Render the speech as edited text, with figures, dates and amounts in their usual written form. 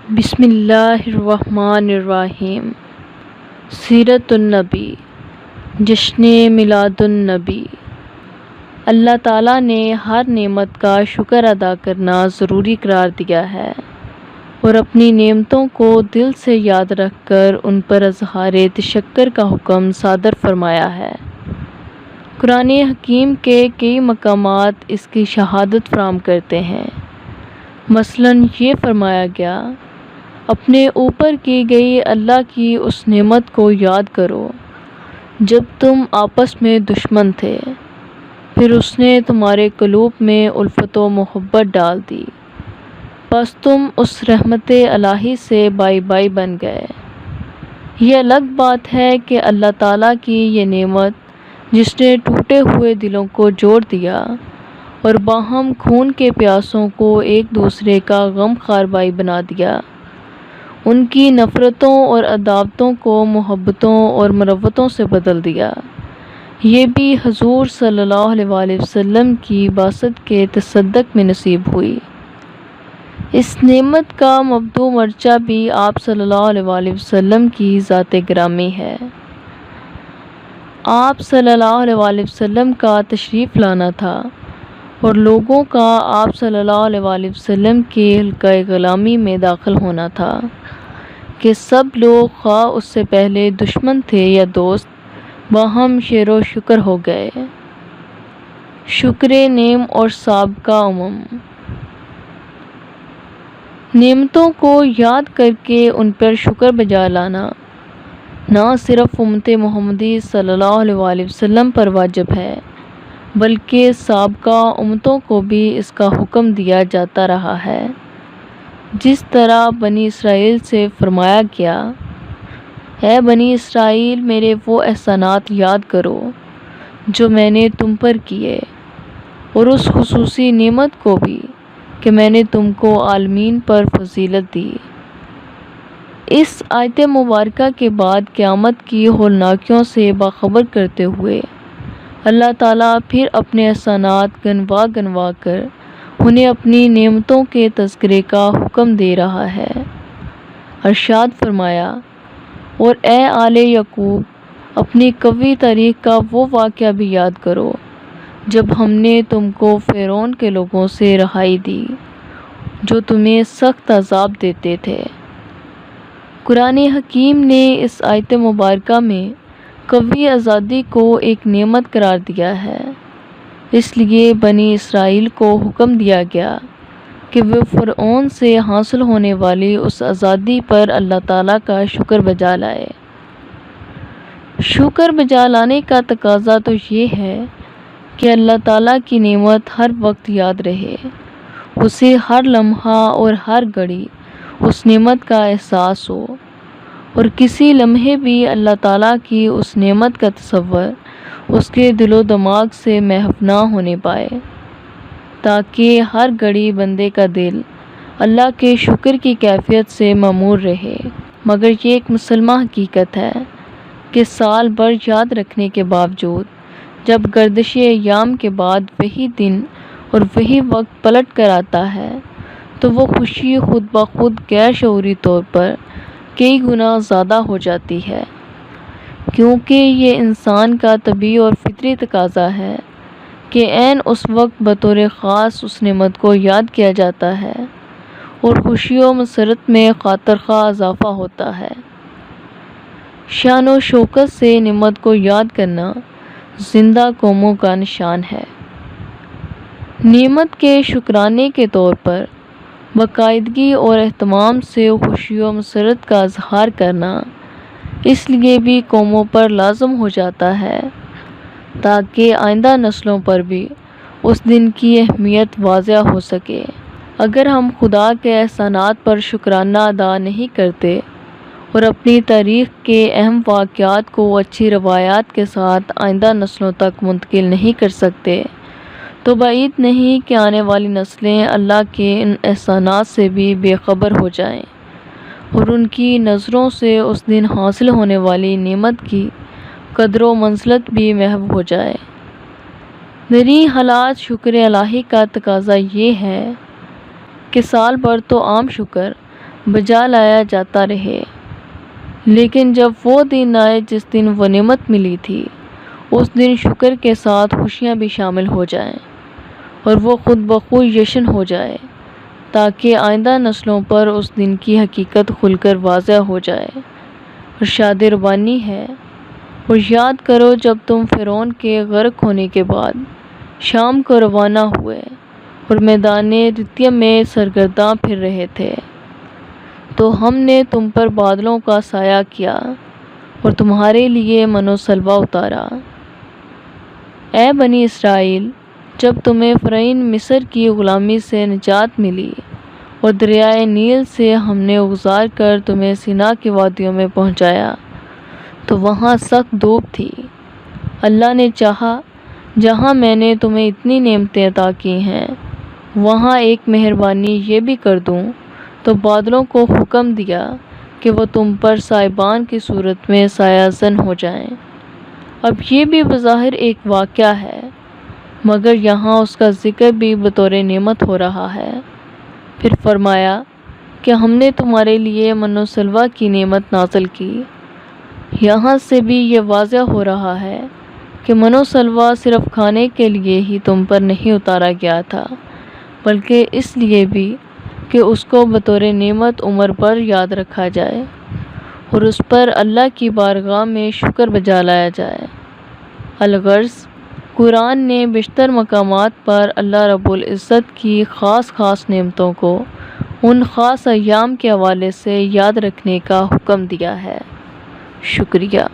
بسم اللہ الرحمن الرحیم۔ سیرت النبی، جشن میلاد النبی۔ اللہ تعالیٰ نے ہر نعمت کا شکر ادا کرنا ضروری قرار دیا ہے اور اپنی نعمتوں کو دل سے یاد رکھ کر ان پر اظہار تشکر کا حکم صادر فرمایا ہے۔ قرآن حکیم کے کئی مقامات اس کی شہادت فراہم کرتے ہیں۔ مثلاً یہ فرمایا گیا، اپنے اوپر کی گئی اللہ کی اس نعمت کو یاد کرو جب تم آپس میں دشمن تھے، پھر اس نے تمہارے قلوب میں الفت و محبت ڈال دی، بس تم اس رحمت الہی سے بائی بائی بن گئے۔ یہ الگ بات ہے کہ اللہ تعالیٰ کی یہ نعمت جس نے ٹوٹے ہوئے دلوں کو جوڑ دیا اور باہم خون کے پیاسوں کو ایک دوسرے کا غم خوار بھائی بنا دیا، ان کی نفرتوں اور عداوتوں کو محبتوں اور مروتوں سے بدل دیا، یہ بھی حضور صلی اللہ علیہ وسلم کی بعثت کے تصدق میں نصیب ہوئی۔ اس نعمت کا مبدوء مرجع بھی آپ صلی اللہ علیہ وسلم کی ذات گرامی ہے۔ آپ صلی اللہ علیہ وسلم کا تشریف لانا تھا اور لوگوں کا آپ صلی اللہ علیہ وسلم کے حلقہ غلامی میں داخل ہونا تھا کہ سب لوگ خواہ اس سے پہلے دشمن تھے یا دوست، باہم شیر و شکر ہو گئے۔ شکر نعم اور سابقہ امم۔ نعمتوں کو یاد کر کے ان پر شکر بجا لانا نہ صرف امت محمدی صلی اللہ علیہ وسلم پر واجب ہے، بلکہ سابقہ امتوں کو بھی اس کا حکم دیا جاتا رہا ہے۔ جس طرح بنی اسرائیل سے فرمایا گیا، اے بنی اسرائیل، میرے وہ احسانات یاد کرو جو میں نے تم پر کیے، اور اس خصوصی نعمت کو بھی کہ میں نے تم کو عالمین پر فضیلت دی۔ اس آیت مبارکہ کے بعد قیامت کی ہولناکیوں سے باخبر کرتے ہوئے اللہ تعالیٰ پھر اپنے احسانات گنوا گنوا کر انہیں اپنی نعمتوں کے تذکرے کا حکم دے رہا ہے۔ ارشاد فرمایا، اور اے آل یعقوب، اپنی قوی تاریخ کا وہ واقعہ بھی یاد کرو جب ہم نے تم کو فرعون کے لوگوں سے رہائی دی جو تمہیں سخت عذاب دیتے تھے۔ قرآن حکیم نے اس آیت مبارکہ میں قوی آزادی کو ایک نعمت قرار دیا ہے، اس لیے بنی اسرائیل کو حکم دیا گیا کہ وہ فرعون سے حاصل ہونے والی اس آزادی پر اللہ تعالیٰ کا شکر بجا لائے۔ شکر بجا لانے کا تقاضا تو یہ ہے کہ اللہ تعالیٰ کی نعمت ہر وقت یاد رہے، اسے ہر لمحہ اور ہر گھڑی اس نعمت کا احساس ہو، اور کسی لمحے بھی اللہ تعالیٰ کی اس نعمت کا تصور اس کے دل و دماغ سے محو نہ ہونے پائے، تاکہ ہر گھڑی بندے کا دل اللہ کے شکر کی کیفیت سے معمور رہے۔ مگر یہ ایک مسلمہ حقیقت ہے کہ سال بھر یاد رکھنے کے باوجود جب گردش ایام کے بعد وہی دن اور وہی وقت پلٹ کر آتا ہے تو وہ خوشی خود بخود غیر شعوری طور پر کئی گنا زیادہ ہو جاتی ہے، کیونکہ یہ انسان کا طبعی اور فطری تقاضا ہے کہ عین اس وقت بطور خاص اس نعمت کو یاد کیا جاتا ہے اور خوشی و مسرت میں خاطر خواہ اضافہ ہوتا ہے۔ شان و شوکت سے نعمت کو یاد کرنا زندہ قوموں کا نشان ہے۔ نعمت کے شکرانے کے طور پر باقاعدگی اور اہتمام سے خوشی و مسرت کا اظہار کرنا اس لیے بھی قوموں پر لازم ہو جاتا ہے تاکہ آئندہ نسلوں پر بھی اس دن کی اہمیت واضح ہو سکے۔ اگر ہم خدا کے احسانات پر شکرانہ ادا نہیں کرتے اور اپنی تاریخ کے اہم واقعات کو اچھی روایات کے ساتھ آئندہ نسلوں تک منتقل نہیں کر سکتے تو بعید نہیں کہ آنے والی نسلیں اللہ کے ان احسانات سے بھی بے خبر ہو جائیں اور ان کی نظروں سے اس دن حاصل ہونے والی نعمت کی قدر و منزلت بھی محو ہو جائے۔ میری حالات شکر الہی کا تقاضا یہ ہے کہ سال بھر تو عام شکر بجا لایا جاتا رہے۔ لیکن جب وہ دن آئے جس دن وہ نعمت ملی تھی، اس دن شکر کے ساتھ خوشیاں بھی شامل ہو جائیں اور وہ خود بخود جشن ہو جائے، تاکہ آئندہ نسلوں پر اس دن کی حقیقت کھل کر واضح ہو جائے۔ ارشاد ربانی ہے، اور یاد کرو جب تم فرعون کے غرق ہونے کے بعد شام کو روانہ ہوئے اور میدان رتیم میں سرگرداں پھر رہے تھے، تو ہم نے تم پر بادلوں کا سایہ کیا اور تمہارے لیے من و سلوہ اتارا۔ اے بنی اسرائیل، جب تمہیں فرعون مصر کی غلامی سے نجات ملی اور دریائے نیل سے ہم نے گزار کر تمہیں سینا کی وادیوں میں پہنچایا تو وہاں سخت دھوپ تھی۔ اللہ نے چاہا جہاں میں نے تمہیں اتنی نعمتیں عطا کی ہیں وہاں ایک مہربانی یہ بھی کر دوں، تو بادلوں کو حکم دیا کہ وہ تم پر سائبان کی صورت میں سایہ زن ہو جائیں۔ اب یہ بھی بظاہر ایک واقعہ ہے، مگر یہاں اس کا ذکر بھی بطور نعمت ہو رہا ہے۔ پھر فرمایا کہ ہم نے تمہارے لیے من و سلوہ کی نعمت نازل کی۔ یہاں سے بھی یہ واضح ہو رہا ہے کہ من و سلوہ صرف کھانے کے لیے ہی تم پر نہیں اتارا گیا تھا، بلکہ اس لیے بھی کہ اس کو بطور نعمت عمر پر یاد رکھا جائے اور اس پر اللہ کی بارگاہ میں شکر بجا لایا جائے۔ الغرض، قرآن نے بیشتر مقامات پر اللہ رب العزت کی خاص نعمتوں کو ان خاص ایام کے حوالے سے یاد رکھنے کا حکم دیا ہے۔ شکریہ۔